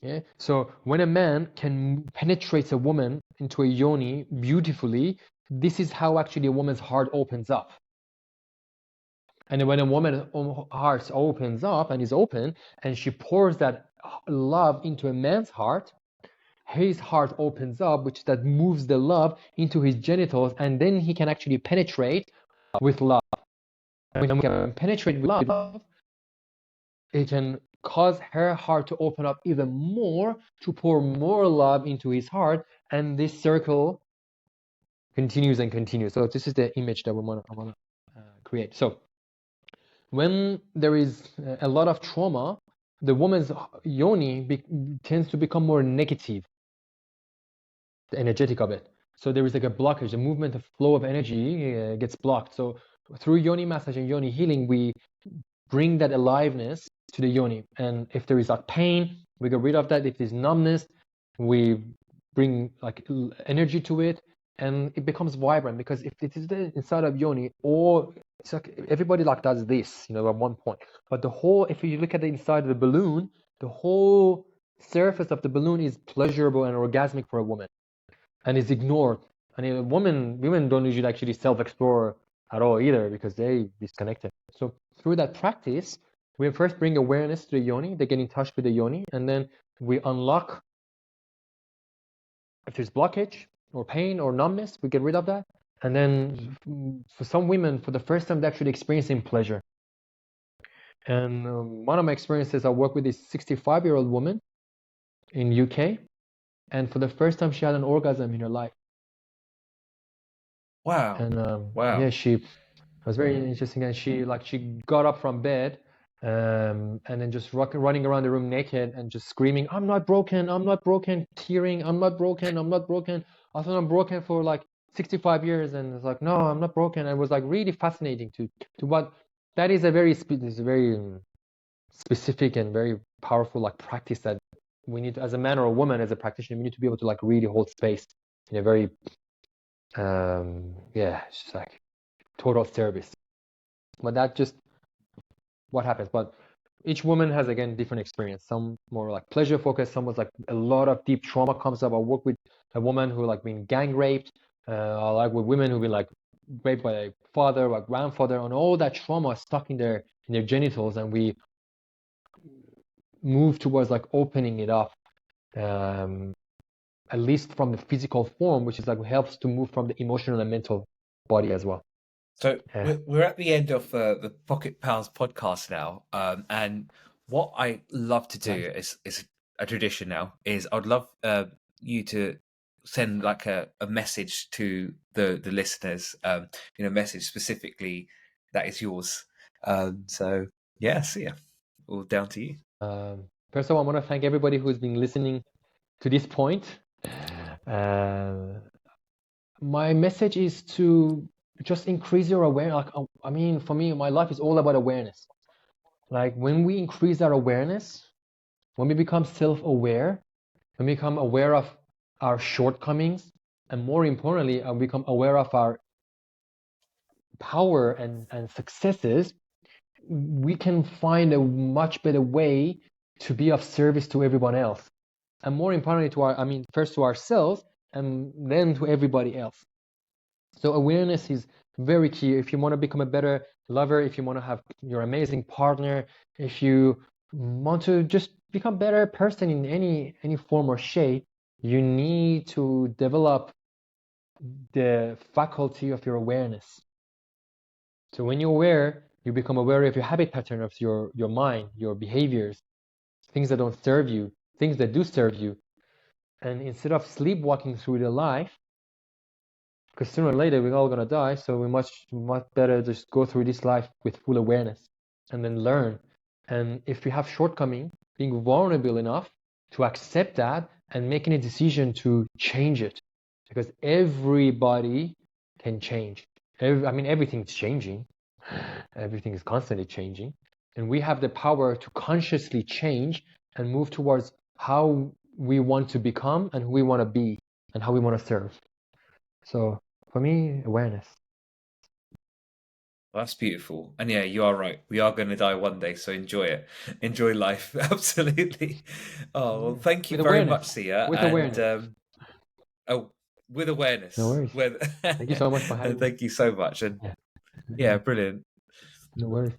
[SPEAKER 2] Yeah. So when a man can penetrate a woman into a yoni beautifully, this is how actually a woman's heart opens up. And when a woman's heart opens up and is open, and she pours that love into a man's heart, his heart opens up, which that moves the love into his genitals, and then he can actually penetrate with love. When he can penetrate with love, it can cause her heart to open up even more, to pour more love into his heart, and this circle continues and continues. So this is the image that I want to create. So when there is a lot of trauma, the woman's yoni tends to become more negative, the energetic of it. So there is like a blockage, the movement, the flow of energy gets blocked. So through yoni massage and yoni healing, we bring that aliveness to the yoni. And if there is like pain, we get rid of that. If there's numbness, we bring like energy to it, and it becomes vibrant. Because if it is inside of yoni, or it's like everybody like does this, you know, at one point. But the whole, if you look at the inside of the balloon, the whole surface of the balloon is pleasurable and orgasmic for a woman, and is ignored. And women don't usually actually self-explore at all either, because they disconnected. So through that practice, we first bring awareness to the yoni, they get in touch with the yoni, and then we unlock, if there's blockage or pain or numbness, we get rid of that. And then for some women, for the first time, they're actually experiencing pleasure. And one of my experiences, I worked with this 65-year-old woman in UK, and for the first time, she had an orgasm in her life.
[SPEAKER 1] Wow.
[SPEAKER 2] And
[SPEAKER 1] Wow.
[SPEAKER 2] yeah, it was very interesting. And she got up from bed, and then just running around the room naked and just screaming, "I'm not broken, I'm not broken," tearing, "I'm not broken, I'm not broken. I thought I'm broken for like 65 years," and it's like, "No, I'm not broken." And it was like really fascinating to what that is, a very specific and very powerful like practice that we need to, as a man or a woman, as a practitioner, we need to be able to like really hold space in a very yeah, it's just like total service. But that's just what happens. But each woman has, again, different experience. Some more like pleasure focused, some was like a lot of deep trauma comes up. I work with a woman who like been gang raped. I like with women who been like raped by a father or grandfather, and all that trauma stuck in their genitals, and we move towards like opening it up, at least from the physical form, which is like helps to move from the emotional and mental body as well.
[SPEAKER 1] So
[SPEAKER 2] Yeah.
[SPEAKER 1] we're at the end of the Pocket Pals podcast now, and what I love to do
[SPEAKER 2] Nice.
[SPEAKER 1] is a tradition now. Is I'd love you to send like a message to the listeners, message specifically that is yours. So yes, yeah, all down to you.
[SPEAKER 2] First of all, I want to thank everybody who's been listening to this point. My message is to just increase your awareness. Like, I mean, for me, my life is all about awareness. Like when we increase our awareness, when we become self-aware, when we become aware of our shortcomings, and more importantly, become aware of our power and successes, we can find a much better way to be of service to everyone else. And more importantly, first to ourselves and then to everybody else. So awareness is very key. If you want to become a better lover, if you want to have your amazing partner, if you want to just become a better person in any form or shape, you need to develop the faculty of your awareness. So when you're aware, you become aware of your habit pattern, of your mind, your behaviors, things that don't serve you, things that do serve you. And instead of sleepwalking through the life, because sooner or later we're all gonna die, so we much better just go through this life with full awareness and then learn. And if we have shortcoming, being vulnerable enough to accept that and making a decision to change it, because everybody can change. Everything's changing. Everything is constantly changing, and we have the power to consciously change and move towards how we want to become and who we want to be and how we want to serve. So for me, awareness.
[SPEAKER 1] Well, that's beautiful. And yeah, you are right. We are going to die one day, so enjoy it. Enjoy life. Absolutely. Oh, well, thank you
[SPEAKER 2] With
[SPEAKER 1] very much,
[SPEAKER 2] awareness.
[SPEAKER 1] Sia.
[SPEAKER 2] With
[SPEAKER 1] And
[SPEAKER 2] awareness.
[SPEAKER 1] oh, with
[SPEAKER 2] No
[SPEAKER 1] awareness.
[SPEAKER 2] worries.
[SPEAKER 1] With
[SPEAKER 2] Thank you so much for
[SPEAKER 1] and
[SPEAKER 2] having me.
[SPEAKER 1] thank you so much. And
[SPEAKER 2] Yeah.
[SPEAKER 1] yeah, brilliant.
[SPEAKER 2] No worries.